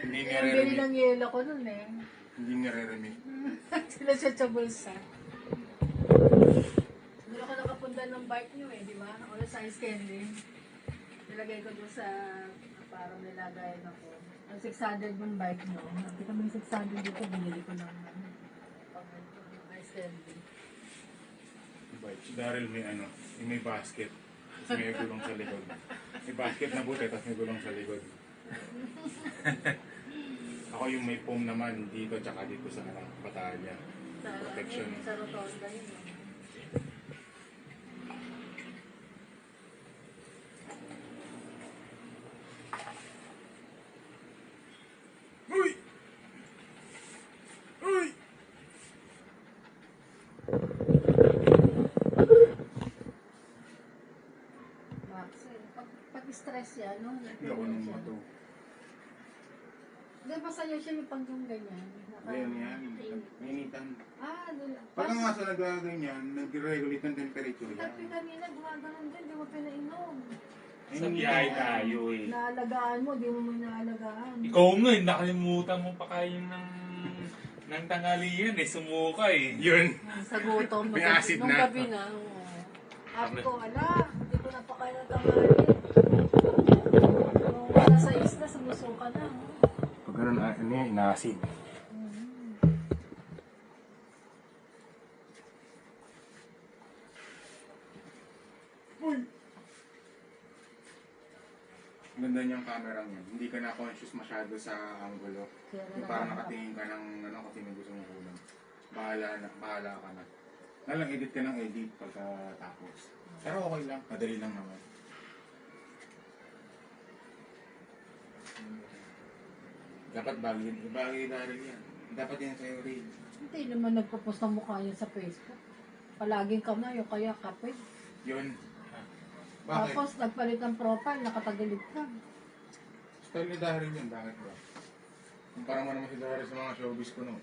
Hindi Yung bili nire-remit. ng yelo ko nun eh. Hindi nire-remit. Sila siya sa bulsa. Doon ako nakapunta ng bike nyo eh, di ba? Ako na size candy. Nilagay ko doon sa parang nilagayan ako. Ang 600 mong bike nyo. Hindi kami 600 dito, binili ko ng ice candy. Si Daryl may ano, may basket. Tapos may gulong sa likod. May basket na buti, tapos may gulong sa likod. Ako yung may foam naman dito, tsaka dito sa batalya. Protection. Sa rotonda yun. eh. Uy! Uy! Max, eh. Pag-stress yan, no? Hindi ako nung mato. Hindi ba sa'yo siya yung pag yung ganyan? Ayan yan. Mainitan. Ah, doon. Pag ang aso nagaganyan, nag-regulate ng temperature yan. Tapi kanina gumaganon din, di mo pinainom. Sa biyahe tayo eh. Naalagaan mo, di mo mo naalagaan. Ikaw nga eh, nakalimutan mo pa kayo ng tanghalian eh, sumuka eh. Yun. Sa gutom, May acid nung na. gabi na. Ako, ala, hindi ko na pa kayo natangali. Nung wala sa isla, sumusuka na. Pag ganun, ano yan, ina-acid. Uy! Ganda niyang camera niya. Hindi ka na conscious masyado sa angulo. Yung parang nakatingin ka ng ano kasi may gusto mong kulang. Bahala ka na. Nalang edit ka ng edit pagkatapos. Pero okay lang, madali lang naman. Dapat bagay na rin yan. Dapat yan sa'yo rin. Hindi naman nagpo-post ng mukha niya sa Facebook. Palaging kamay o kaya kapit. Yun. Bakit? Tapos nagpalit ng profile, nakatagilid ka. Style ni Daryl yun, bakit ba? Kumpara mo naman si Daryl sa mga showbiz ko no.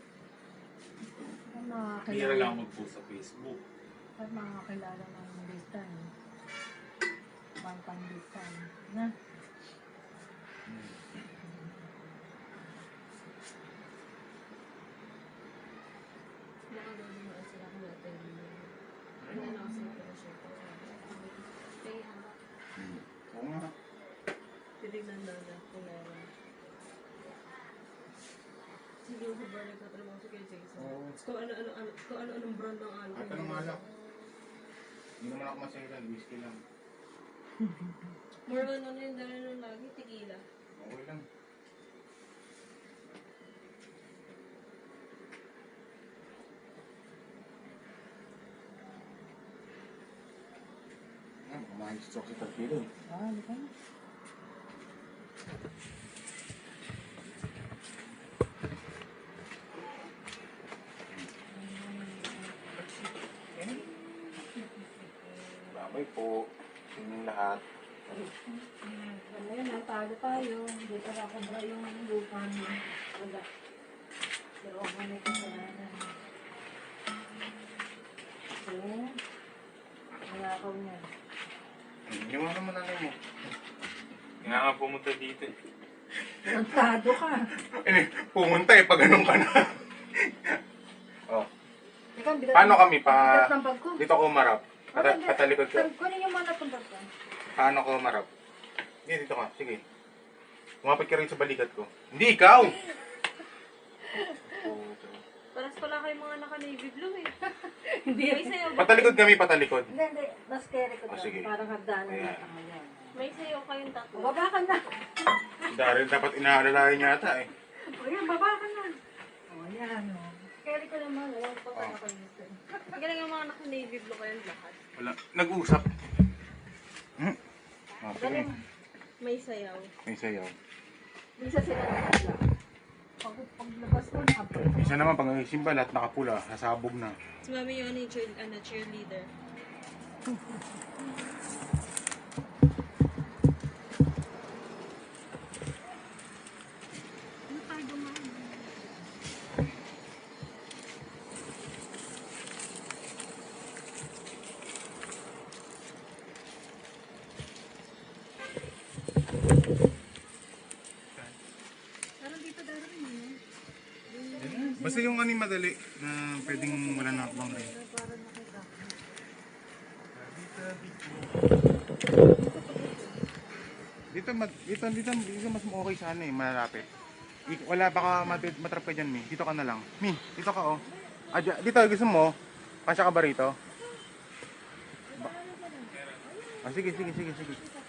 Ang Bira lang mag-post sa Facebook. At makakilala ng listan. Bantang listan. Na? Oo nga. Titignan daw na kung meron. Sige, yung ba nagtatrabaho si Kuya Jason? Oo. Kung ano-anong brand ng ano. At anong alak? Hindi naman ako masailan, whiskey lang. More on ano yung dala nung lagi, tequila. Okay lang. Kumain si Choco sa torpedo. Ah, di ba? Babay po. Sining lahat. Ano yun, natago tayo. Hindi pa nakabra yung lupa mo. Wala. Pero ako may kasalanan. So, nangakaw niya. Yung ano mo nanay mo? Nga nga pumunta dito eh. Nagtado ka. Pumunta pag ganun ka na. Oh. Teka, bigat. Paano kami pa... Bigat ng bag ko. Dito ko umarap. Patalikod ko. Kunin yung mga natong bag ko. Paano ko umarap? Hindi, dito ka. Sige. Kumapit ka rin sa balikat ko. Hindi, ikaw! Paras pala kayo mga naka-navy blue eh. Hindi. May sayo ba? Patalikod kami, patalikod. Hindi. Mas carry ko Oh, to. sige. Parang hagdanan Ayan. na. Ayan. May sayo kayong tatlo. Baba ka na. Dahil dapat inaalalayan yata eh. O yan, baba ka na. O yan, o. Carry ko naman. Huwag pa Oh. ka nito. Galing ang mga naka-navy blue kayong lahat. Wala. Nag-uusap. Oh, sige. Galing. May sayaw. May sayaw. Isa sila nakapula. Paglabas mo, nakapula. Isa naman, pag simba, lahat nakapula. Sasabog na. Si mami yung cheerleader. dito darating mo. Basta yung ano yung madali na pwedeng wala na akbang rin. Para nakita ko. Dito mas okay sa ano eh, malapit. Wala baka matrap ka dyan, Mi. Dito ka na lang. Mi, dito ka oh. Dito, gusto mo? Kasya ka ba rito? Sige.